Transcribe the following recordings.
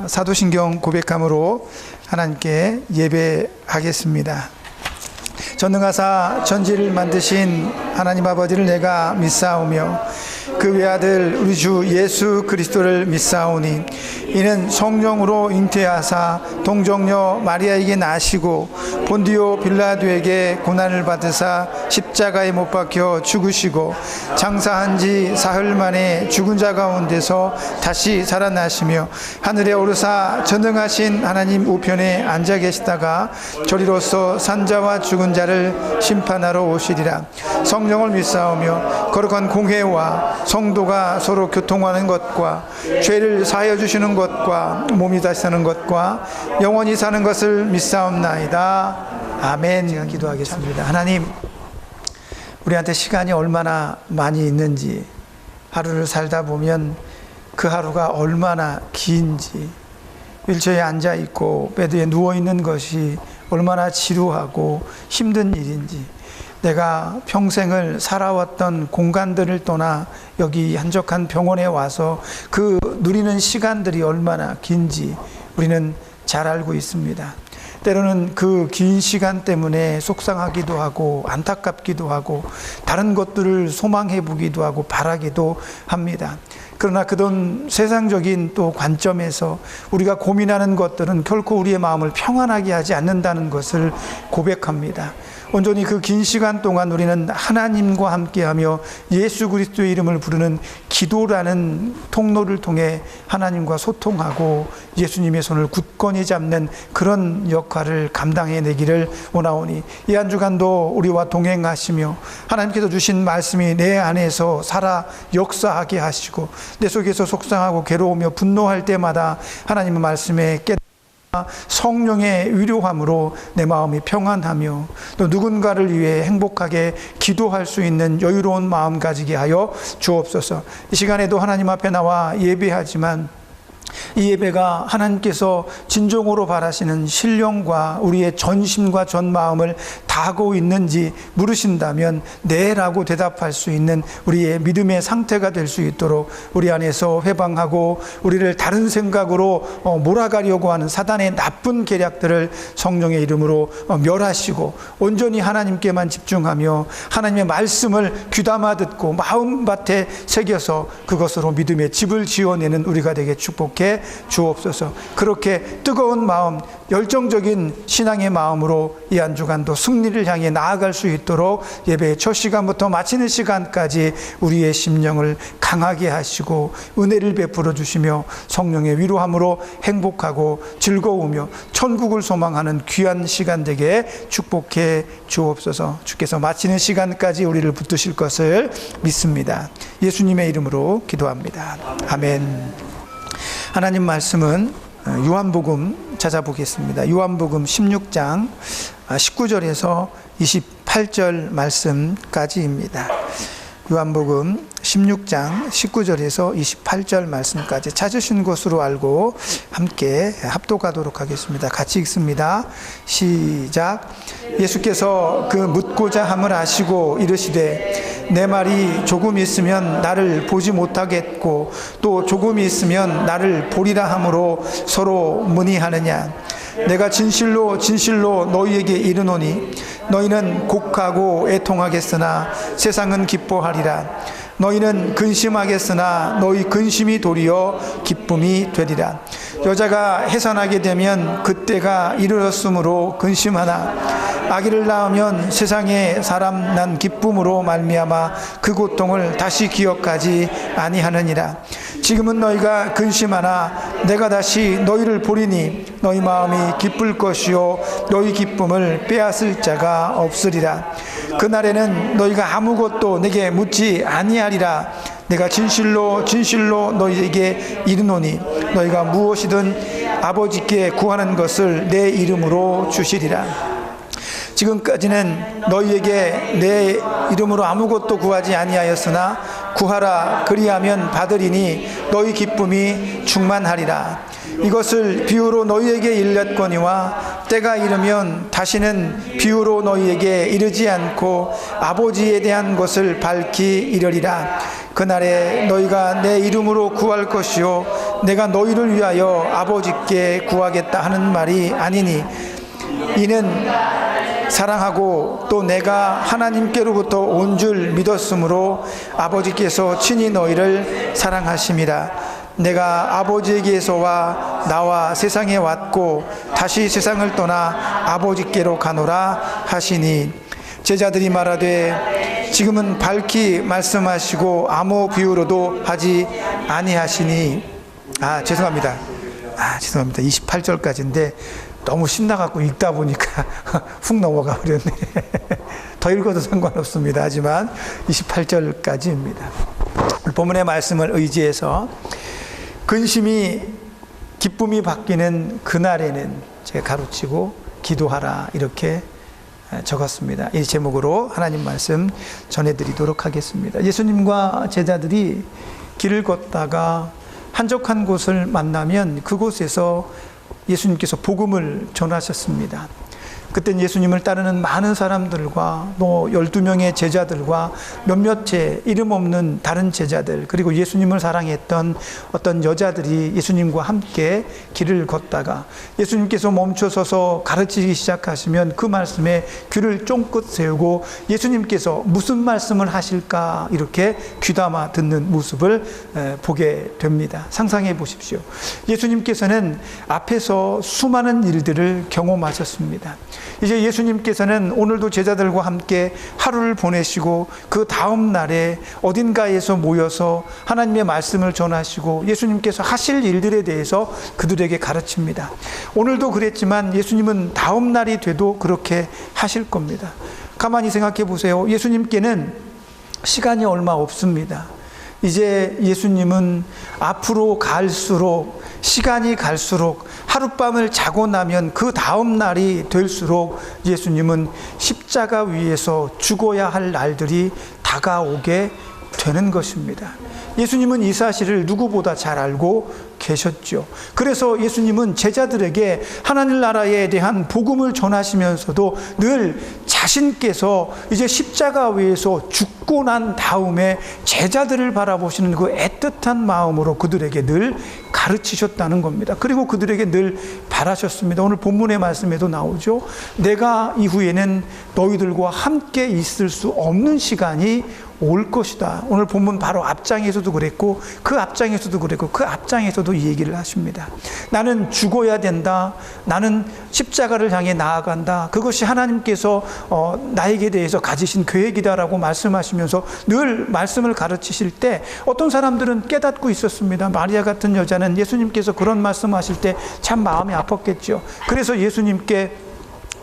사도신경 고백함으로 하나님께 예배하겠습니다. 전능하사 천지를 만드신 하나님 아버지를 내가 믿사오며 그 외아들 우리 주 예수 그리스도를 믿사오니 이는 성령으로 잉태하사 동정녀 마리아에게 나시고 본디오 빌라도에게 고난을 받으사 십자가에 못 박혀 죽으시고 장사한 지 사흘 만에 죽은 자 가운데서 다시 살아나시며 하늘에 오르사 전능하신 하나님 우편에 앉아 계시다가 저리로서 산자와 죽은 자를 심판하러 오시리라. 성령을 믿사오며 거룩한 공회와 성도가 서로 교통하는 것과 죄를 사하여 주시는 것과 몸이 다시 사는 것과 영원히 사는 것을 믿사옵나이다. 아멘. 제가 기도하겠습니다. 하나님, 우리한테 시간이 얼마나 많이 있는지, 하루를 살다 보면 그 하루가 얼마나 긴지, 휠체어에 앉아있고 베드에 누워있는 것이 얼마나 지루하고 힘든 일인지, 내가 평생을 살아왔던 공간들을 떠나 여기 한적한 병원에 와서 그 누리는 시간들이 얼마나 긴지 우리는 잘 알고 있습니다. 때로는 그 긴 시간 때문에 속상하기도 하고 안타깝기도 하고 다른 것들을 소망해 보기도 하고 바라기도 합니다. 그러나 그런 세상적인 또 관점에서 우리가 고민하는 것들은 결코 우리의 마음을 평안하게 하지 않는다는 것을 고백합니다. 온전히 그 긴 시간 동안 우리는 하나님과 함께하며 예수 그리스도의 이름을 부르는 기도라는 통로를 통해 하나님과 소통하고 예수님의 손을 굳건히 잡는 그런 역할을 감당해내기를 원하오니 이 한 주간도 우리와 동행하시며 하나님께서 주신 말씀이 내 안에서 살아 역사하게 하시고 내 속에서 속상하고 괴로우며 분노할 때마다 하나님의 말씀에 성령의 위로함으로 내 마음이 평안하며 또 누군가를 위해 행복하게 기도할 수 있는 여유로운 마음 가지게 하여 주옵소서. 이 시간에도 하나님 앞에 나와 예배하지만 이 예배가 하나님께서 진정으로 바라시는 신령과 우리의 전심과 전 마음을 다하고 있는지 물으신다면 네라고 대답할 수 있는 우리의 믿음의 상태가 될 수 있도록 우리 안에서 회방하고 우리를 다른 생각으로 몰아가려고 하는 사단의 나쁜 계략들을 성령의 이름으로 멸하시고 온전히 하나님께만 집중하며 하나님의 말씀을 귀담아 듣고 마음밭에 새겨서 그것으로 믿음의 집을 지어내는 우리가 되게 축복해 주옵소서. 그렇게 뜨거운 마음, 열정적인 신앙의 마음으로 이 한 주간도 승리를 향해 나아갈 수 있도록 예배의 첫 시간부터 마치는 시간까지 우리의 심령을 강하게 하시고 은혜를 베풀어 주시며 성령의 위로함으로 행복하고 즐거우며 천국을 소망하는 귀한 시간 되게 축복해 주옵소서. 주께서 마치는 시간까지 우리를 붙드실 것을 믿습니다. 예수님의 이름으로 기도합니다. 아멘. 하나님 말씀은 요한복음 찾아보겠습니다. 요한복음 16장 19절에서 28절 말씀까지입니다. 요한복음 16장 19절에서 28절 말씀까지 찾으신 것으로 알고 함께 합독하도록 하겠습니다. 같이 읽습니다. 시작. 예수께서 그 묻고자 함을 아시고 이르시되 내 말이 조금 있으면 나를 보지 못하겠고 또 조금 있으면 나를 보리라 함으로 서로 문의하느냐. 내가 진실로 진실로 너희에게 이르노니 너희는 곡하고 애통하겠으나 세상은 기뻐하리라. 너희는 근심하겠으나 너희 근심이 도리어 기쁨이 되리라. 여자가 해산하게 되면 그때가 이르렀으므로 근심하나 아기를 낳으면 세상에 사람 난 기쁨으로 말미암아 그 고통을 다시 기억하지 아니하느니라. 지금은 너희가 근심하나 내가 다시 너희를 보리니 너희 마음이 기쁠 것이요 너희 기쁨을 빼앗을 자가 없으리라. 그날에는 너희가 아무것도 내게 묻지 아니하리라. 내가 진실로 진실로 너희에게 이르노니 너희가 무엇이든 아버지께 구하는 것을 내 이름으로 주시리라. 지금까지는 너희에게 내 이름으로 아무것도 구하지 아니하였으나 구하라 그리하면 받으리니 너희 기쁨이 충만하리라. 이것을 비유로 너희에게 일렀거니와 때가 이르면 다시는 비유로 너희에게 이르지 않고 아버지에 대한 것을 밝히 이르리라. 그날에 너희가 내 이름으로 구할 것이요 내가 너희를 위하여 아버지께 구하겠다 하는 말이 아니니 이는 사랑하고 또 내가 하나님께로부터 온 줄 믿었으므로 아버지께서 친히 너희를 사랑하심이라. 내가 아버지에게서와 나와 세상에 왔고 다시 세상을 떠나 아버지께로 가노라 하시니 제자들이 말하되 지금은 밝히 말씀하시고 아무 비유로도 하지 아니하시니 죄송합니다. 28절까지인데 너무 신나갖고 읽다 보니까 훅 넘어가 버렸네. 더 읽어도 상관없습니다. 하지만 28절까지입니다. 본문의 말씀을 의지해서 근심이 기쁨이 바뀌는 그날에는 제가 가로치고 기도하라 이렇게 적었습니다. 이 제목으로 하나님 말씀 전해드리도록 하겠습니다. 예수님과 제자들이 길을 걷다가 한적한 곳을 만나면 그곳에서 예수님께서 복음을 전하셨습니다. 그때는 예수님을 따르는 많은 사람들과 또 12명의 제자들과 몇몇의 이름 없는 다른 제자들 그리고 예수님을 사랑했던 어떤 여자들이 예수님과 함께 길을 걷다가 예수님께서 멈춰서서 가르치기 시작하시면 그 말씀에 귀를 쫑긋 세우고 예수님께서 무슨 말씀을 하실까 이렇게 귀담아 듣는 모습을 보게 됩니다. 상상해 보십시오. 예수님께서는 앞에서 수많은 일들을 경험하셨습니다. 이제 예수님께서는 오늘도 제자들과 함께 하루를 보내시고 그 다음 날에 어딘가에서 모여서 하나님의 말씀을 전하시고 예수님께서 하실 일들에 대해서 그들에게 가르칩니다. 오늘도 그랬지만 예수님은 다음 날이 돼도 그렇게 하실 겁니다. 가만히 생각해 보세요. 예수님께는 시간이 얼마 없습니다. 이제 예수님은 앞으로 갈수록 시간이 갈수록 하룻밤을 자고 나면 그 다음 날이 될수록 예수님은 십자가 위에서 죽어야 할 날들이 다가오게 되는 것입니다. 예수님은 이 사실을 누구보다 잘 알고 계셨죠. 그래서 예수님은 제자들에게 하나님 나라에 대한 복음을 전하시면서도 늘 자신께서 이제 십자가 위에서 죽고 난 다음에 제자들을 바라보시는 그 애틋한 마음으로 그들에게 늘 가르치셨다는 겁니다. 그리고 그들에게 늘 바라셨습니다. 오늘 본문의 말씀에도 나오죠. 내가 이후에는 너희들과 함께 있을 수 없는 시간이 올 것이다. 오늘 본문 바로 앞장에서도 그랬고 그 앞장에서도 그랬고 그 앞장에서도 이 얘기를 하십니다. 나는 죽어야 된다. 나는 십자가를 향해 나아간다. 그것이 하나님께서 나에게 대해서 가지신 계획이다라고 말씀하시면서 늘 말씀을 가르치실 때 어떤 사람들은 깨닫고 있었습니다. 마리아 같은 여자는 예수님께서 그런 말씀하실 때 참 마음이 아팠겠죠. 그래서 예수님께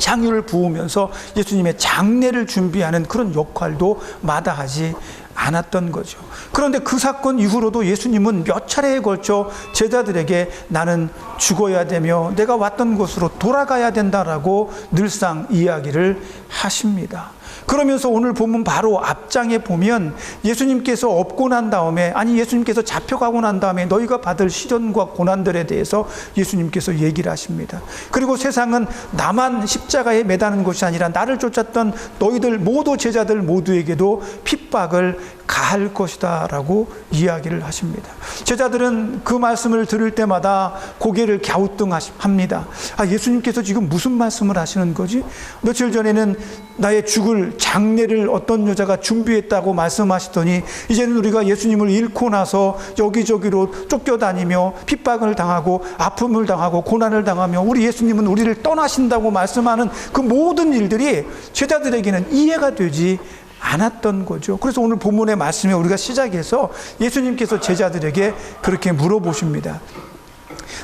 향유를 부으면서 예수님의 장례를 준비하는 그런 역할도 마다하지 않았던 거죠. 그런데 그 사건 이후로도 예수님은 몇 차례에 걸쳐 제자들에게 나는 죽어야 되며 내가 왔던 곳으로 돌아가야 된다라고 늘상 이야기를 하십니다. 그러면서 오늘 본문 바로 앞장에 보면 예수님께서 업고 난 다음에 예수님께서 잡혀가고 난 다음에 너희가 받을 시련과 고난들에 대해서 예수님께서 얘기를 하십니다. 그리고 세상은 나만 십자가에 매다는 것이 아니라 나를 쫓았던 너희들 모두 제자들 모두에게도 핍박을 가할 것이다 라고 이야기를 하십니다. 제자들은 그 말씀을 들을 때마다 고개를 갸우뚱합니다. 예수님께서 지금 무슨 말씀을 하시는 거지? 며칠 전에는 나의 죽을 장례를 어떤 여자가 준비했다고 말씀하시더니 이제는 우리가 예수님을 잃고 나서 여기저기로 쫓겨다니며 핍박을 당하고 아픔을 당하고 고난을 당하며 우리 예수님은 우리를 떠나신다고 말씀하는 그 모든 일들이 제자들에게는 이해가 되지 않았던 거죠. 그래서 오늘 본문의 말씀에 우리가 시작해서 예수님께서 제자들에게 그렇게 물어보십니다.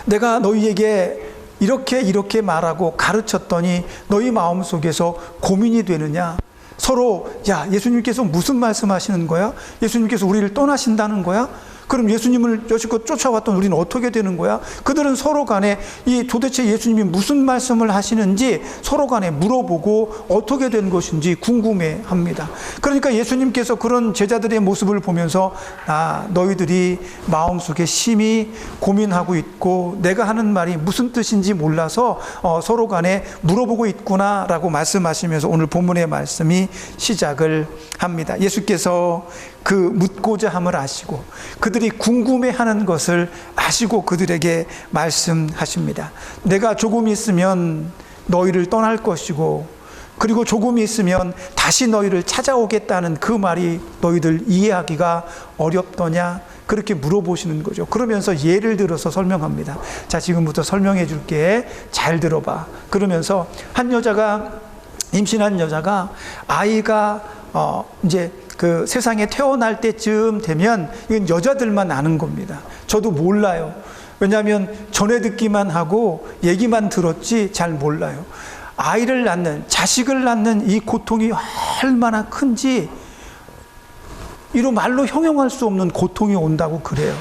내가 너희에게 이렇게 말하고 가르쳤더니 너희 마음속에서 고민이 되느냐? 서로 예수님께서 무슨 말씀하시는 거야? 예수님께서 우리를 떠나신다는 거야? 그럼 예수님을 여지껏 쫓아왔던 우리는 어떻게 되는 거야? 그들은 서로 간에 도대체 예수님이 무슨 말씀을 하시는지 서로 간에 물어보고 어떻게 된 것인지 궁금해합니다. 그러니까 예수님께서 그런 제자들의 모습을 보면서 너희들이 마음속에 심히 고민하고 있고 내가 하는 말이 무슨 뜻인지 몰라서 서로 간에 물어보고 있구나라고 말씀하시면서 오늘 본문의 말씀이 시작을 합니다. 예수께서 그 묻고자 함을 아시고 그들이 그들이 궁금해하는 것을 아시고 그들에게 말씀하십니다. 내가 조금 있으면 너희를 떠날 것이고 그리고 조금 있으면 다시 너희를 찾아오겠다는 그 말이 너희들 이해하기가 어렵더냐? 그렇게 물어보시는 거죠. 그러면서 예를 들어서 설명합니다. 자, 지금부터 설명해 줄게. 잘 들어봐. 그러면서 임신한 여자가 아이가 이제 그 세상에 태어날 때쯤 되면 이건 여자들만 아는 겁니다. 저도 몰라요. 왜냐하면 전해 듣기만 하고 얘기만 들었지 잘 몰라요. 아이를 낳는, 자식을 낳는 이 고통이 얼마나 큰지 이로 말로 형용할 수 없는 고통이 온다고 그래요.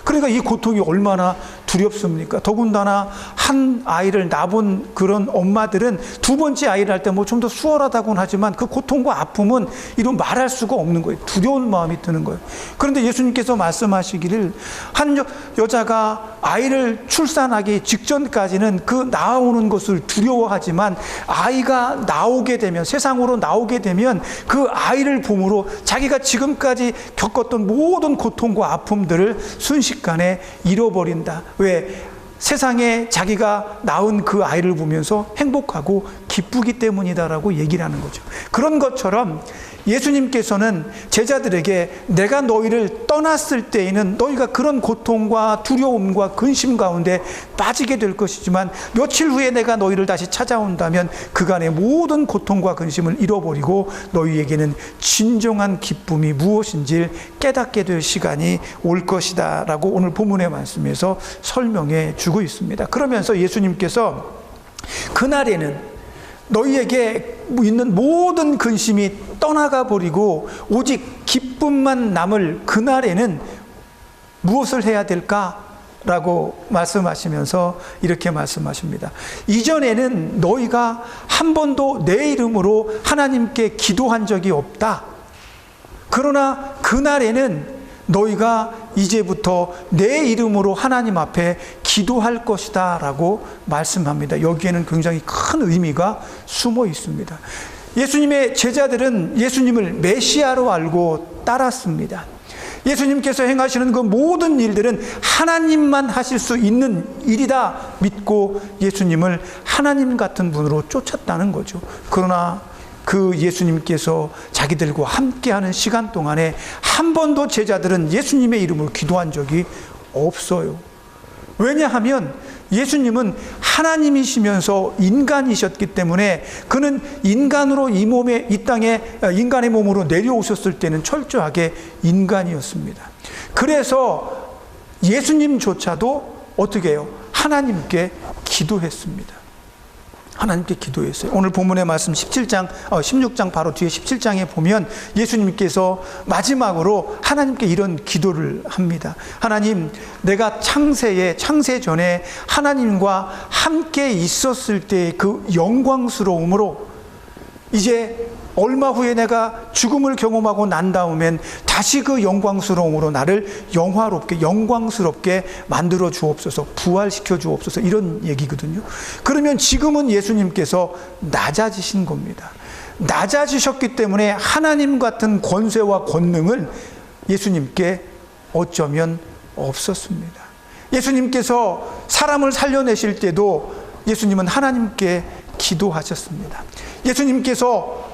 그러니까 이 고통이 얼마나 두렵습니까? 더군다나 한 아이를 낳은 그런 엄마들은 두 번째 아이를 할 때 뭐 좀 더 수월하다고는 하지만 그 고통과 아픔은 이런 말할 수가 없는 거예요. 두려운 마음이 드는 거예요. 그런데 예수님께서 말씀하시기를 한 여자가 아이를 출산하기 직전까지는 그 나오는 것을 두려워하지만 아이가 나오게 되면, 세상으로 나오게 되면 그 아이를 봄으로 자기가 지금까지 겪었던 모든 고통과 아픔들을 순식간에 잃어버린다. 왜? 세상에 자기가 낳은 그 아이를 보면서 행복하고 기쁘기 때문이다라고 얘기를 하는 거죠. 그런 것처럼 예수님께서는 제자들에게 내가 너희를 떠났을 때에는 너희가 그런 고통과 두려움과 근심 가운데 빠지게 될 것이지만 며칠 후에 내가 너희를 다시 찾아온다면 그간의 모든 고통과 근심을 잃어버리고 너희에게는 진정한 기쁨이 무엇인지 깨닫게 될 시간이 올 것이다 라고 오늘 본문의 말씀에서 설명해 주고 있습니다. 그러면서 예수님께서 그날에는 너희에게 있는 모든 근심이 떠나가 버리고 오직 기쁨만 남을 그날에는 무엇을 해야 될까라고 말씀하시면서 이렇게 말씀하십니다. 이전에는 너희가 한 번도 내 이름으로 하나님께 기도한 적이 없다. 그러나 그날에는 너희가 이제부터 내 이름으로 하나님 앞에 기도할 것이다 라고 말씀합니다. 여기에는 굉장히 큰 의미가 숨어 있습니다. 예수님의 제자들은 예수님을 메시아로 알고 따랐습니다. 예수님께서 행하시는 그 모든 일들은 하나님만 하실 수 있는 일이다 믿고 예수님을 하나님 같은 분으로 쫓았다는 거죠. 그러나 그 예수님께서 자기들과 함께하는 시간 동안에 한 번도 제자들은 예수님의 이름으로 기도한 적이 없어요. 왜냐하면 예수님은 하나님이시면서 인간이셨기 때문에 그는 인간으로 이 땅에 인간의 몸으로 내려오셨을 때는 철저하게 인간이었습니다. 그래서 예수님조차도 어떻게 해요? 하나님께 기도했습니다. 하나님께 기도했어요. 오늘 본문의 말씀 16장 바로 뒤에 17장에 보면 예수님께서 마지막으로 하나님께 이런 기도를 합니다. 하나님, 내가 창세 전에 하나님과 함께 있었을 때의 그 영광스러움으로 이제 얼마 후에 내가 죽음을 경험하고 난 다음엔 다시 그 영광스러움으로 나를 영광스럽게 만들어 주옵소서, 부활시켜 주옵소서, 이런 얘기거든요. 그러면 지금은 예수님께서 낮아지신 겁니다. 낮아지셨기 때문에 하나님 같은 권세와 권능을 예수님께 어쩌면 없었습니다. 예수님께서 사람을 살려내실 때도 예수님은 하나님께 기도하셨습니다. 예수님께서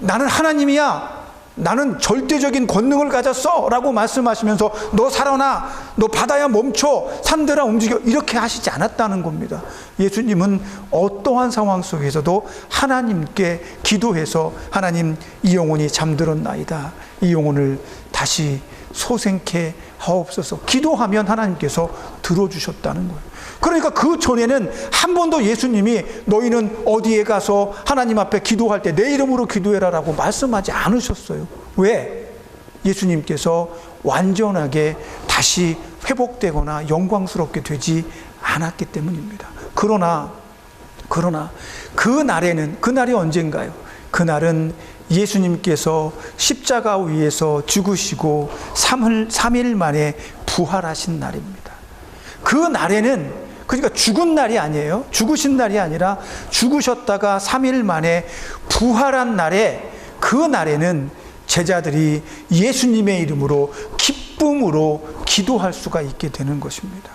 나는 하나님이야, 나는 절대적인 권능을 가졌어 라고 말씀하시면서 너 살아나, 너 바다야 멈춰, 산들아 움직여, 이렇게 하시지 않았다는 겁니다. 예수님은 어떠한 상황 속에서도 하나님께 기도해서 하나님, 이 영혼이 잠들었나이다, 이 영혼을 다시 소생케 하옵소서, 기도하면 하나님께서 들어주셨다는 거예요. 그러니까 그 전에는 한 번도 예수님이 너희는 어디에 가서 하나님 앞에 기도할 때 내 이름으로 기도해라 라고 말씀하지 않으셨어요. 왜? 예수님께서 완전하게 다시 회복되거나 영광스럽게 되지 않았기 때문입니다. 그러나 그날이 언젠가요? 그날은 예수님께서 십자가 위에서 죽으시고 3일 만에 부활하신 날입니다. 그 날에는, 그러니까 죽은 날이 아니에요. 죽으신 날이 아니라 죽으셨다가 3일 만에 부활한 날에, 그 날에는 제자들이 예수님의 이름으로 기쁨으로 기도할 수가 있게 되는 것입니다.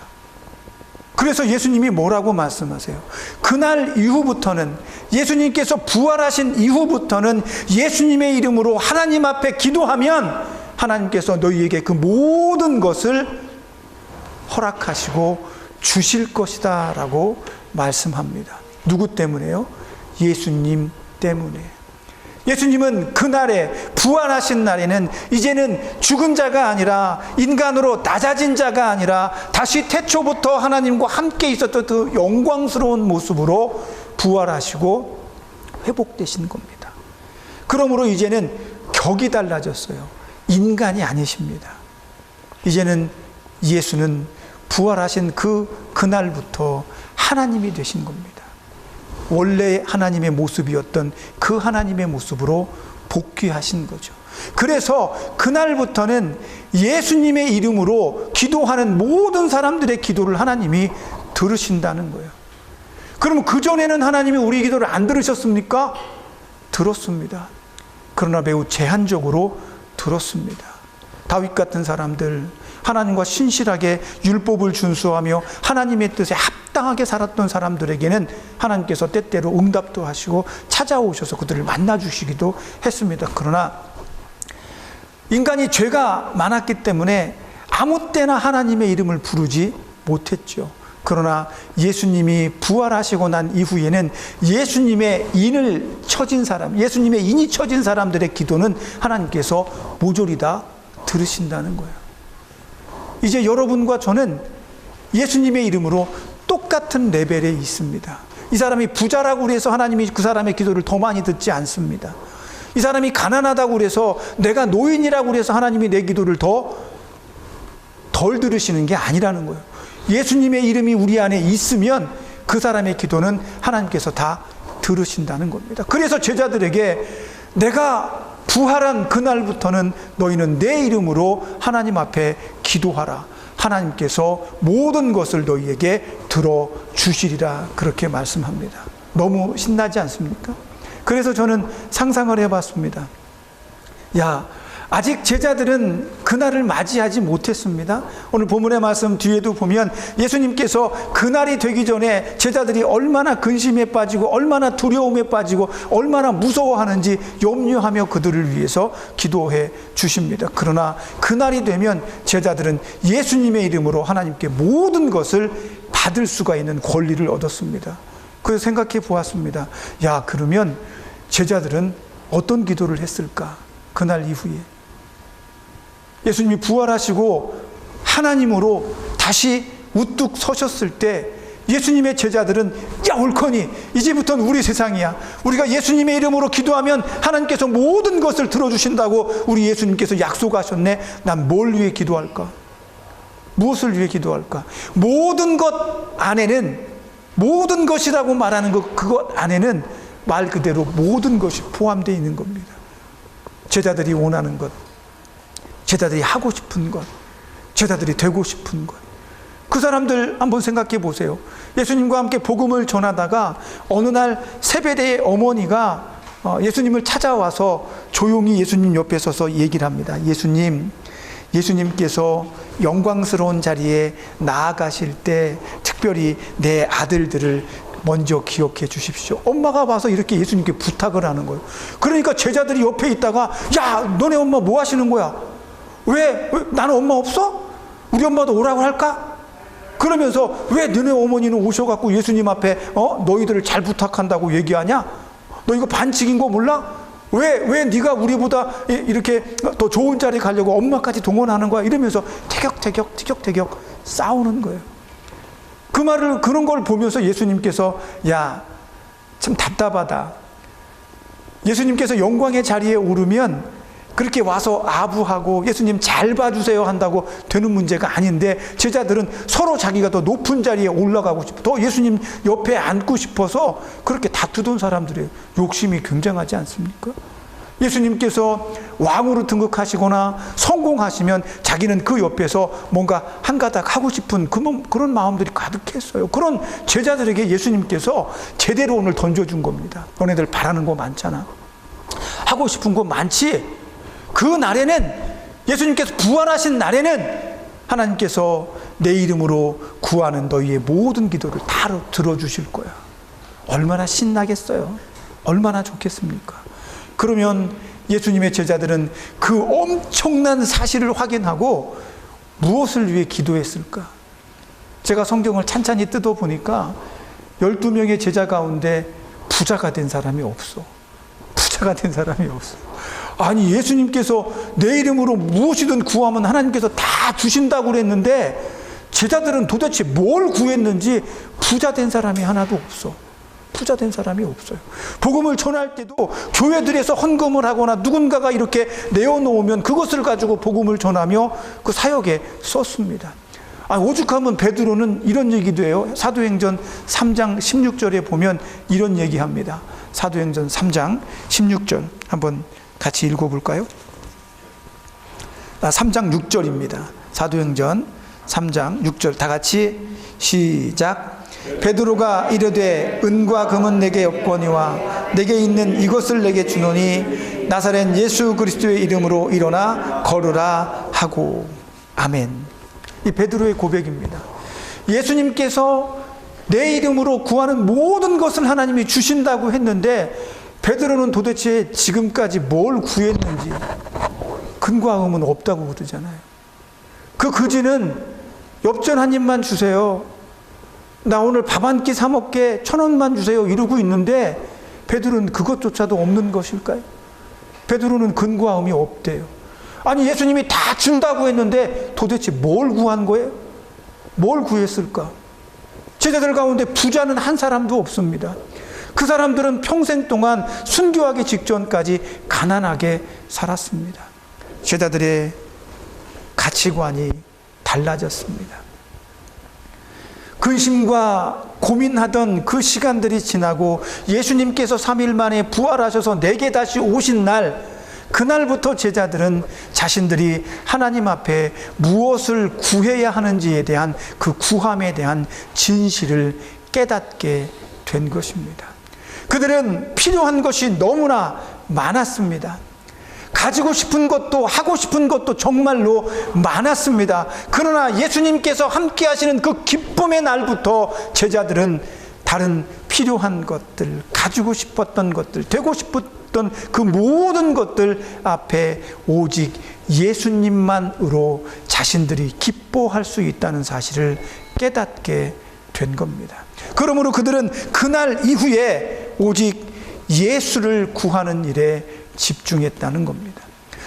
그래서 예수님이 뭐라고 말씀하세요? 그날 이후부터는, 예수님께서 부활하신 이후부터는 예수님의 이름으로 하나님 앞에 기도하면 하나님께서 너희에게 그 모든 것을 허락하시고 주실 것이다 라고 말씀합니다. 누구 때문에요? 예수님 때문에. 예수님은 그날에, 부활하신 날에는 이제는 죽은 자가 아니라, 인간으로 낮아진 자가 아니라 다시 태초부터 하나님과 함께 있었던 그 영광스러운 모습으로 부활하시고 회복되신 겁니다. 그러므로 이제는 격이 달라졌어요. 인간이 아니십니다. 이제는 예수는 부활하신 그날부터 하나님이 되신 겁니다. 원래 하나님의 모습이었던 그 하나님의 모습으로 복귀하신 거죠. 그래서 그날부터는 예수님의 이름으로 기도하는 모든 사람들의 기도를 하나님이 들으신다는 거예요. 그러면 그전에는 하나님이 우리 기도를 안 들으셨습니까? 들었습니다. 그러나 매우 제한적으로 들었습니다. 다윗 같은 사람들, 하나님과 신실하게 율법을 준수하며 하나님의 뜻에 합당하게 살았던 사람들에게는 하나님께서 때때로 응답도 하시고 찾아오셔서 그들을 만나주시기도 했습니다. 그러나 인간이 죄가 많았기 때문에 아무 때나 하나님의 이름을 부르지 못했죠. 그러나 예수님이 부활하시고 난 이후에는 예수님의 인을 쳐진 사람, 예수님의 인이 쳐진 사람들의 기도는 하나님께서 모조리 다 들으신다는 거예요. 이제 여러분과 저는 예수님의 이름으로 똑같은 레벨에 있습니다. 이 사람이 부자라고 해서 하나님이 그 사람의 기도를 더 많이 듣지 않습니다. 이 사람이 가난하다고 해서, 내가 노인이라고 해서 하나님이 내 기도를 덜 들으시는 게 아니라는 거예요. 예수님의 이름이 우리 안에 있으면 그 사람의 기도는 하나님께서 다 들으신다는 겁니다. 그래서 제자들에게 내가 부활한 그날부터는 너희는 내 이름으로 하나님 앞에 기도하라. 하나님께서 모든 것을 너희에게 들어주시리라. 그렇게 말씀합니다. 너무 신나지 않습니까? 그래서 저는 상상을 해봤습니다. 아직 제자들은 그날을 맞이하지 못했습니다. 오늘 본문의 말씀 뒤에도 보면 예수님께서 그날이 되기 전에 제자들이 얼마나 근심에 빠지고 얼마나 두려움에 빠지고 얼마나 무서워하는지 염려하며 그들을 위해서 기도해 주십니다. 그러나 그날이 되면 제자들은 예수님의 이름으로 하나님께 모든 것을 받을 수가 있는 권리를 얻었습니다. 그래서 생각해 보았습니다. 그러면 제자들은 어떤 기도를 했을까? 그날 이후에 예수님이 부활하시고 하나님으로 다시 우뚝 서셨을 때 예수님의 제자들은 옳거니 이제부터는 우리 세상이야. 우리가 예수님의 이름으로 기도하면 하나님께서 모든 것을 들어주신다고 우리 예수님께서 약속하셨네. 난 뭘 위해 기도할까? 무엇을 위해 기도할까? 모든 것 안에는, 모든 것이라고 말하는 그것 안에는 말 그대로 모든 것이 포함되어 있는 겁니다. 제자들이 원하는 것, 제자들이 하고 싶은 것, 제자들이 되고 싶은 것. 그 사람들 한번 생각해 보세요. 예수님과 함께 복음을 전하다가 어느 날 세베대의 어머니가 예수님을 찾아와서 조용히 예수님 옆에 서서 얘기를 합니다. 예수님께서 영광스러운 자리에 나아가실 때 특별히 내 아들들을 먼저 기억해 주십시오. 엄마가 와서 이렇게 예수님께 부탁을 하는 거예요. 그러니까 제자들이 옆에 있다가 너네 엄마 뭐 하시는 거야? 왜 나는 엄마 없어? 우리 엄마도 오라고 할까? 그러면서 왜 너네 어머니는 오셔갖고 예수님 앞에 너희들을 잘 부탁한다고 얘기하냐? 너 이거 반칙인 거 몰라? 왜 네가 우리보다 이렇게 더 좋은 자리 가려고 엄마까지 동원하는 거야? 이러면서 티격태격 싸우는 거예요. 그런 걸 보면서 예수님께서 참 답답하다. 예수님께서 영광의 자리에 오르면 그렇게 와서 아부하고 예수님 잘 봐주세요 한다고 되는 문제가 아닌데 제자들은 서로 자기가 더 높은 자리에 올라가고 싶어, 더 예수님 옆에 앉고 싶어서 그렇게 다투던 사람들의 욕심이 굉장하지 않습니까? 예수님께서 왕으로 등극하시거나 성공하시면 자기는 그 옆에서 뭔가 한가닥 하고 싶은 그런 마음들이 가득했어요. 그런 제자들에게 예수님께서 제대로 오늘 던져준 겁니다. 너네들 바라는 거 많잖아. 하고 싶은 거 많지? 그 날에는 예수님께서 부활하신 날에는 하나님께서 내 이름으로 구하는 너희의 모든 기도를 다 들어주실 거야. 얼마나 신나겠어요. 얼마나 좋겠습니까? 그러면 예수님의 제자들은 그 엄청난 사실을 확인하고 무엇을 위해 기도했을까? 제가 성경을 찬찬히 뜯어보니까 12명의 제자 가운데 부자가 된 사람이 없어. 부자가 된 사람이 없어. 아니, 예수님께서 내 이름으로 무엇이든 구하면 하나님께서 다 주신다고 그랬는데 제자들은 도대체 뭘 구했는지 부자 된 사람이 하나도 없어. 부자 된 사람이 없어요. 복음을 전할 때도 교회들에서 헌금을 하거나 누군가가 이렇게 내어놓으면 그것을 가지고 복음을 전하며 그 사역에 썼습니다. 오죽하면 베드로는 이런 얘기도 해요. 사도행전 3장 16절에 보면 이런 얘기합니다. 사도행전 3장 16절 한번 같이 읽어볼까요? 3장 6절입니다. 사도행전 3장 6절 다 같이 시작. 베드로가 이르되 은과 금은 내게 없거니와 내게 있는 이것을 내게 주노니 나사렛 예수 그리스도의 이름으로 일어나 걸으라 하고. 아멘. 이 베드로의 고백입니다. 예수님께서 내 이름으로 구하는 모든 것을 하나님이 주신다고 했는데 베드로는 도대체 지금까지 뭘 구했는지 근과 음은 없다고 그러잖아요. 그 그지는 엽전 한 입만 주세요. 나 오늘 밥 한 끼 사 먹게 1,000원만 주세요. 이러고 있는데 베드로는 그것조차도 없는 것일까요? 베드로는 근과 음이 없대요. 아니, 예수님이 다 준다고 했는데 도대체 뭘 구한 거예요? 뭘 구했을까? 제자들 가운데 부자는 한 사람도 없습니다. 그 사람들은 평생 동안 순교하기 직전까지 가난하게 살았습니다. 제자들의 가치관이 달라졌습니다. 근심과 고민하던 그 시간들이 지나고 예수님께서 3일 만에 부활하셔서 내게 다시 오신 날, 그날부터 제자들은 자신들이 하나님 앞에 무엇을 구해야 하는지에 대한 그 구함에 대한 진실을 깨닫게 된 것입니다. 그들은 필요한 것이 너무나 많았습니다. 가지고 싶은 것도 하고 싶은 것도 정말로 많았습니다. 그러나 예수님께서 함께 하시는 그 기쁨의 날부터 제자들은 다른 필요한 것들, 가지고 싶었던 것들, 되고 싶었던 그 모든 것들 앞에 오직 예수님만으로 자신들이 기뻐할 수 있다는 사실을 깨닫게 된 겁니다. 그러므로 그들은 그날 이후에 오직 예수를 구하는 일에 집중했다는 겁니다.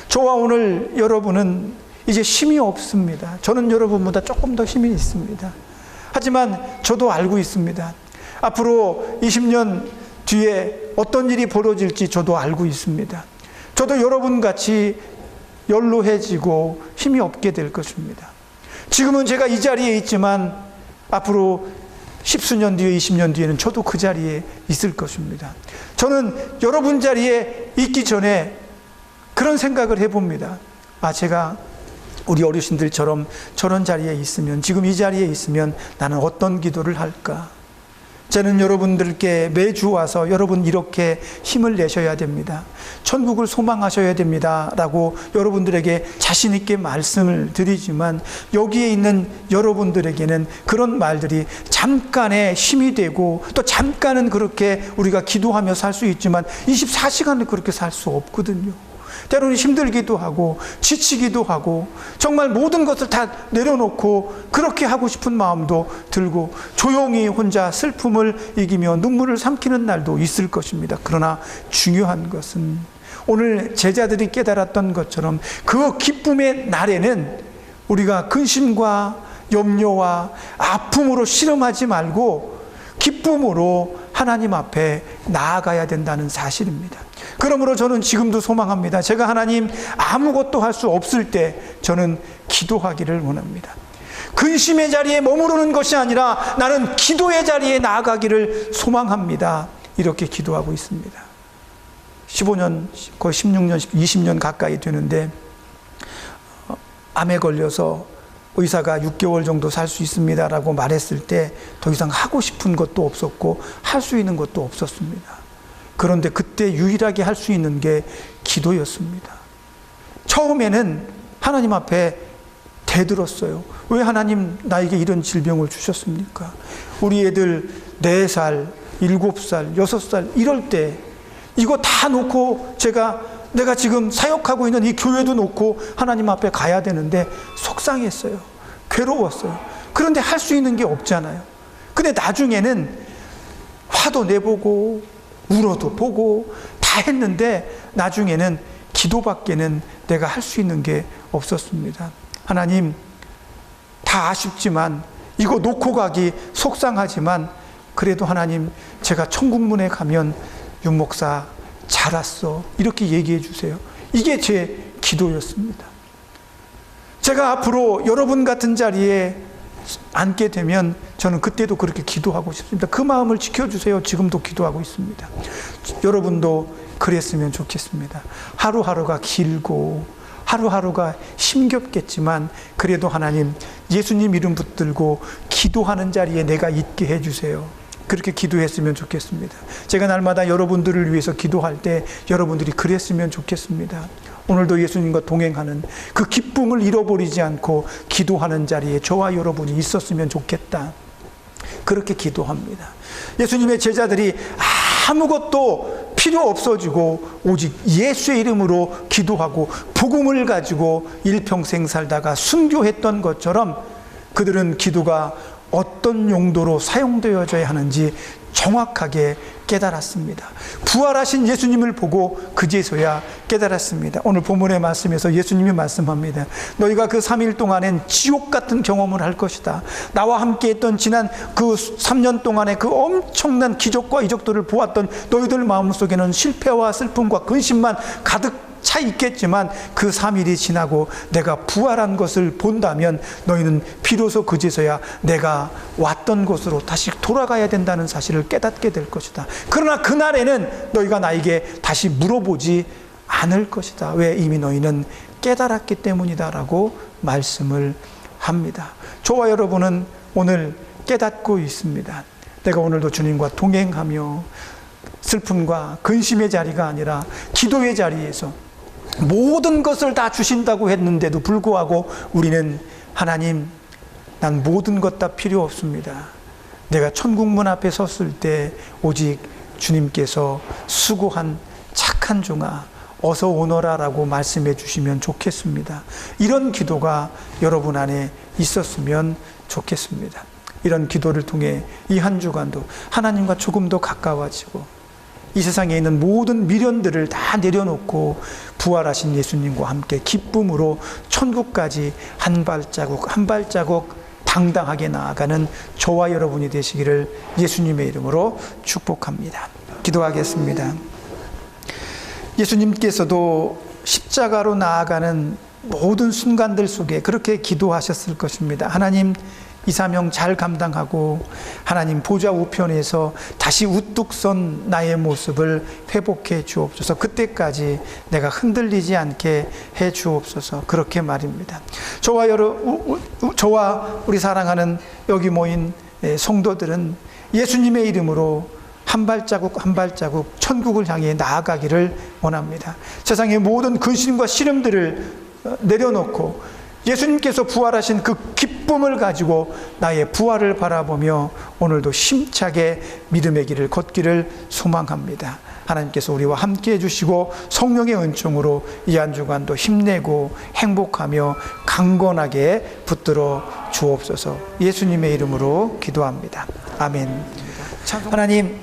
저와 오늘 여러분은 이제 힘이 없습니다. 저는 여러분보다 조금 더 힘이 있습니다. 하지만 저도 알고 있습니다. 앞으로 20년 뒤에 어떤 일이 벌어질지 저도 알고 있습니다. 저도 여러분같이 연로해지고 힘이 없게 될 것입니다. 지금은 제가 이 자리에 있지만 앞으로 10수년 뒤에 20년 뒤에는 저도 그 자리에 있을 것입니다. 저는 여러분 자리에 있기 전에 그런 생각을 해봅니다. 제가 우리 어르신들처럼 저런 자리에 있으면, 지금 이 자리에 있으면 나는 어떤 기도를 할까? 저는 여러분들께 매주 와서 여러분 이렇게 힘을 내셔야 됩니다. 천국을 소망하셔야 됩니다. 라고 여러분들에게 자신 있게 말씀을 드리지만 여기에 있는 여러분들에게는 그런 말들이 잠깐의 힘이 되고 또 잠깐은 그렇게 우리가 기도하며 살 수 있지만 24시간을 그렇게 살 수 없거든요. 때로는 힘들기도 하고 지치기도 하고 정말 모든 것을 다 내려놓고 그렇게 하고 싶은 마음도 들고 조용히 혼자 슬픔을 이기며 눈물을 삼키는 날도 있을 것입니다. 그러나 중요한 것은 오늘 제자들이 깨달았던 것처럼 그 기쁨의 날에는 우리가 근심과 염려와 아픔으로 씨름하지 말고 기쁨으로 하나님 앞에 나아가야 된다는 사실입니다. 그러므로 저는 지금도 소망합니다. 제가 하나님 아무것도 할 수 없을 때 저는 기도하기를 원합니다. 근심의 자리에 머무르는 것이 아니라 나는 기도의 자리에 나아가기를 소망합니다. 이렇게 기도하고 있습니다. 15년, 거의 16년, 20년 가까이 되는데 암에 걸려서 의사가 6개월 정도 살 수 있습니다라고 말했을 때 더 이상 하고 싶은 것도 없었고 할 수 있는 것도 없었습니다. 그런데 그때 유일하게 할 수 있는 게 기도였습니다. 처음에는 하나님 앞에 대들었어요. 왜 하나님 나에게 이런 질병을 주셨습니까? 우리 애들 4살, 7살, 6살 이럴 때 이거 다 놓고 내가 지금 사역하고 있는 이 교회도 놓고 하나님 앞에 가야 되는데 속상했어요. 괴로웠어요. 그런데 할 수 있는 게 없잖아요. 근데 나중에는 화도 내보고 울어도 보고 다 했는데 나중에는 기도밖에는 내가 할 수 있는 게 없었습니다. 하나님, 다 아쉽지만 이거 놓고 가기 속상하지만 그래도 하나님, 제가 천국문에 가면 윤목사 잘 왔어 이렇게 얘기해 주세요. 이게 제 기도였습니다. 제가 앞으로 여러분 같은 자리에 앉게 되면 저는 그때도 그렇게 기도하고 싶습니다. 그 마음을 지켜주세요. 지금도 기도하고 있습니다. 여러분도 그랬으면 좋겠습니다. 하루하루가 길고 하루하루가 힘겹겠지만 그래도 하나님, 예수님 이름 붙들고 기도하는 자리에 내가 있게 해주세요. 그렇게 기도했으면 좋겠습니다. 제가 날마다 여러분들을 위해서 기도할 때 여러분들이 그랬으면 좋겠습니다. 오늘도 예수님과 동행하는 그 기쁨을 잃어버리지 않고 기도하는 자리에 저와 여러분이 있었으면 좋겠다. 그렇게 기도합니다. 예수님의 제자들이 아무것도 필요 없어지고 오직 예수의 이름으로 기도하고 복음을 가지고 일평생 살다가 순교했던 것처럼 그들은 기도가 어떤 용도로 사용되어져야 하는지 정확하게 깨달았습니다. 부활하신 예수님을 보고 그제서야 깨달았습니다. 오늘 본문의 말씀에서 예수님이 말씀합니다. 너희가 그 3일 동안엔 지옥 같은 경험을 할 것이다. 나와 함께 했던 지난 그 3년 동안의 그 엄청난 기적과 이적들을 보았던 너희들 마음속에는 실패와 슬픔과 근심만 가득 차 있겠지만 그 3일이 지나고 내가 부활한 것을 본다면 너희는 비로소 그제서야 내가 왔던 곳으로 다시 돌아가야 된다는 사실을 깨닫게 될 것이다. 그러나 그날에는 너희가 나에게 다시 물어보지 않을 것이다. 왜? 이미 너희는 깨달았기 때문이다 라고 말씀을 합니다. 저와 여러분은 오늘 깨닫고 있습니다. 내가 오늘도 주님과 동행하며 슬픔과 근심의 자리가 아니라 기도의 자리에서 모든 것을 다 주신다고 했는데도 불구하고 우리는 하나님, 난 모든 것 다 필요 없습니다. 내가 천국문 앞에 섰을 때 오직 주님께서 수고한 착한 종아 어서 오너라 라고 말씀해 주시면 좋겠습니다. 이런 기도가 여러분 안에 있었으면 좋겠습니다. 이런 기도를 통해 이 한 주간도 하나님과 조금 더 가까워지고 이 세상에 있는 모든 미련들을 다 내려놓고 부활하신 예수님과 함께 기쁨으로 천국까지 한 발자국 한 발자국 당당하게 나아가는 저와 여러분이 되시기를 예수님의 이름으로 축복합니다. 기도하겠습니다. 예수님께서도 십자가로 나아가는 모든 순간들 속에 그렇게 기도하셨을 것입니다. 하나님, 이 사명 잘 감당하고 하나님 보좌 우편에서 다시 우뚝 선 나의 모습을 회복해 주옵소서. 그때까지 내가 흔들리지 않게 해 주옵소서. 그렇게 말입니다. 저와 우리 사랑하는 여기 모인 성도들은 예수님의 이름으로 한 발자국 한 발자국 천국을 향해 나아가기를 원합니다. 세상의 모든 근심과 시름들을 내려놓고 예수님께서 부활하신 그 기쁨을 가지고 나의 부활을 바라보며 오늘도 힘차게 믿음의 길을 걷기를 소망합니다. 하나님께서 우리와 함께 해주시고 성령의 은총으로 이 한 주간도 힘내고 행복하며 강건하게 붙들어 주옵소서. 예수님의 이름으로 기도합니다. 아멘. 하나님,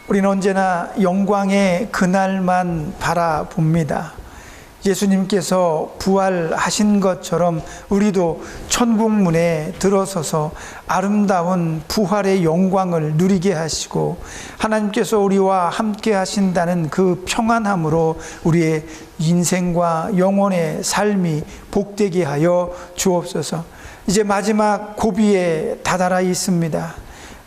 우리는 언제나 영광의 그날만 바라봅니다. 예수님께서 부활하신 것처럼 우리도 천국문에 들어서서 아름다운 부활의 영광을 누리게 하시고 하나님께서 우리와 함께 하신다는 그 평안함으로 우리의 인생과 영혼의 삶이 복되게 하여 주옵소서. 이제 마지막 고비에 다다라 있습니다.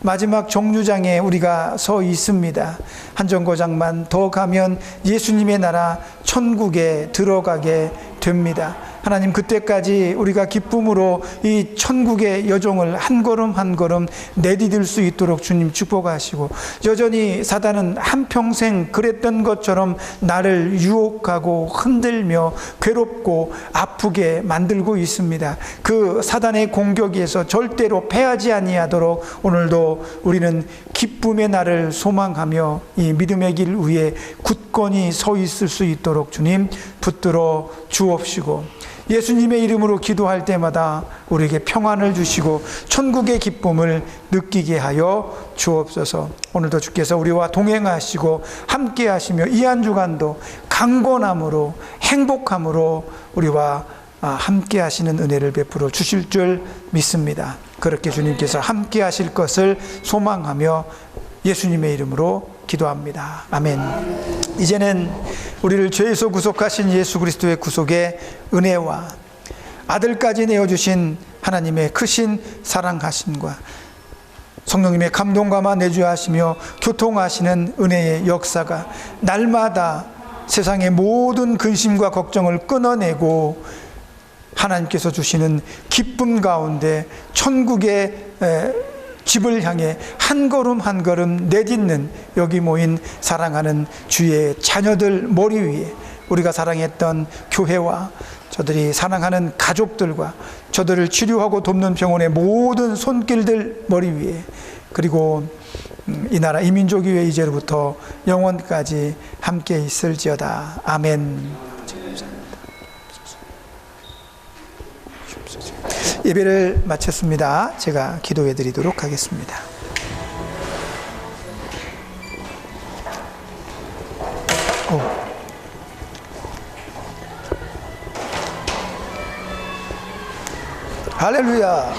마지막 정류장에 우리가 서 있습니다. 한 정거장만 더 가면 예수님의 나라 천국에 들어가게 됩니다. 하나님, 그때까지 우리가 기쁨으로 이 천국의 여정을 한 걸음 한 걸음 내디딜 수 있도록 주님 축복하시고, 여전히 사단은 한평생 그랬던 것처럼 나를 유혹하고 흔들며 괴롭고 아프게 만들고 있습니다. 그 사단의 공격에서 절대로 패하지 아니하도록 오늘도 우리는 기쁨의 날을 소망하며 이 믿음의 길 위에 굳건히 서 있을 수 있도록 주님 붙들어 주옵시고, 예수님의 이름으로 기도할 때마다 우리에게 평안을 주시고 천국의 기쁨을 느끼게 하여 주옵소서. 오늘도 주께서 우리와 동행하시고 함께 하시며 이 한 주간도 강건함으로 행복함으로 우리와 함께 하시는 은혜를 베풀어 주실 줄 믿습니다. 그렇게 주님께서 함께 하실 것을 소망하며 예수님의 이름으로 기도합니다. 아멘. 이제는 우리를 죄에서 구속하신 예수 그리스도의 구속의 은혜와 아들까지 내어주신 하나님의 크신 사랑하심과 성령님의 감동감화 내주하시며 교통하시는 은혜의 역사가 날마다 세상의 모든 근심과 걱정을 끊어내고 하나님께서 주시는 기쁨 가운데 천국의 집을 향해 한 걸음 한 걸음 내딛는 여기 모인 사랑하는 주의 자녀들 머리 위에, 우리가 사랑했던 교회와 저들이 사랑하는 가족들과 저들을 치료하고 돕는 병원의 모든 손길들 머리 위에, 그리고 이 나라 이 민족 위에 이제로부터 영원까지 함께 있을지어다. 아멘. 예배를 마쳤습니다. 제가 기도해 드리도록 하겠습니다. 할렐루야.